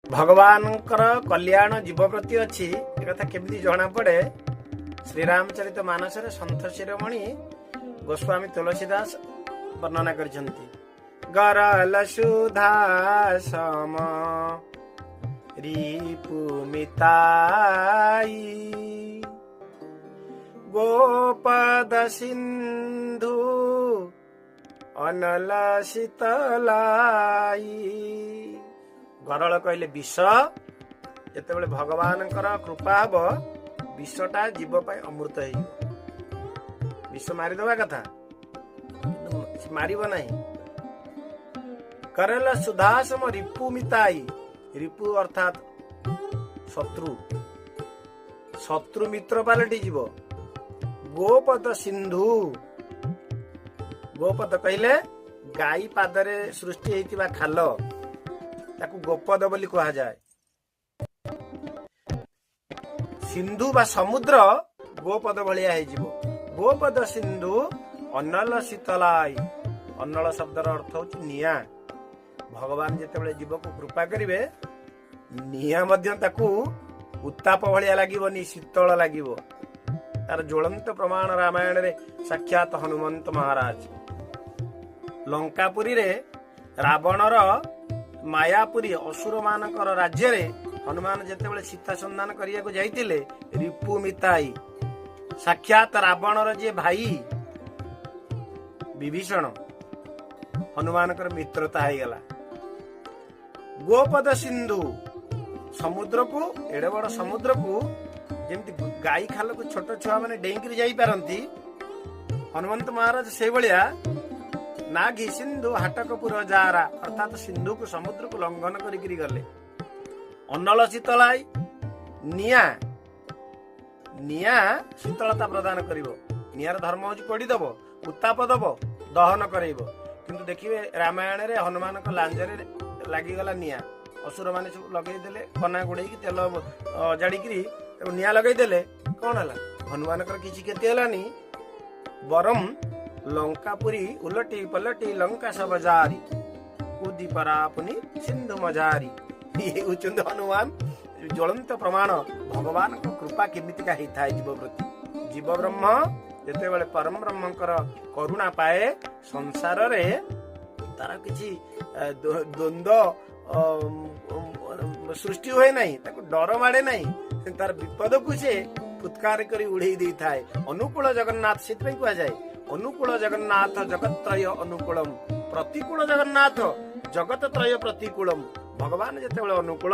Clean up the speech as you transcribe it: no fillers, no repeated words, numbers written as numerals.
भगवानଙ୍କର कल्याण जीव प्रति अच्छी कथा केमती जना पड़े। श्रीरामचरित मानसरे सन्थ शिरोमणि गोस्वामी तुलसीदास वर्णना करिसेंती। गरल सुधा सम रिपुमिताई गोपद सिंधु अनल शीतलाई। गरल कहले विष, जेतेबेले भगवानଙ୍କର कृपा हब विषटा जीव पाई अमृत है। विष मारिदेवा कथा मारिब नहीं। करल सुधासम रिपु मिताई, रिपु अर्थात शत्रु, शत्रु मित्र पालटी जीव। गोपद सिंधु, गोपद कहले गाई पादरे सृष्टि होइतिबा खाल ताकू गोपद बोली कहा जाए। सिंधु बा समुद्र गोपद भलिया है जीव। गोपद सिंधु अनल शीतलाई। अनल शब्दर अर्थ होची निया। भगवान जेतेबेले जीव को कृपा करिवे निया मध्य ताकू उत्ताप भलिया लागिबनी, शीतल लागिबो। तार ज्वलंत प्रमाण रामायण रे साक्षात हनुमंत महाराज। लंकापुरी रे रावणर मायापुरी असुर मानकर राज्य रे हनुमान जेतेबेले सीता संधान करिया को जाइतिले रिपु मिताई, साक्षात रावणर जे भाई विभीषण हनुमानकर मित्रता है गला। गोपद सिंधु समुद्र को, एडे बड़ समुद्र को जेमती गाई खाल को छोट छुआ माने डेंकी जाई पारंती, हनुमंत महाराज से भलिया नागी सिंधु हाटकपुर जारा अर्थात सिंधु को समुद्र को लंघन करी गले। अनल शीतलाई, निया निया शीतलता प्रदान करिवो। नियार धर्म होची पड़ी दबो, उत्ताप दबो, दहन करइबो। किंतु देखिबे रामायण रे हनुमान को लांजरे लागी गला निया। असुर माने सब लगेई देले कना गुड़ेई की तेल जाड़ी करी निया लगेई देले, कोन हला हनुमान कर किछि केते हलानी। बरम लंकापुरी उलटी पलटी लंका सब जारी कूदी परा अपनी सिंधु मजारी। ये उचंद हनुमान ज्वलंत प्रमाण भगवान को कृपा केमितिका ही थाए जीव प्रति। जीव ब्रह्म जेतेबेले परम ब्रह्मकर करुणा पाए संसार रे तार किछि द्वंद्व सृष्टि हुए नहीं, ताको डर माड़े नहीं। तार विपद को से फुत्कार करी उड़ेई देई थाए। अनुकूल जगन्नाथ सितपई कहा जाए। अनुकूल जगन्नाथ जगत्त्रय अनुकूलम, प्रतिकूल जगन्नाथ जगत त्रय प्रतिकूलम। भगवान जेतेबेले अनुकूल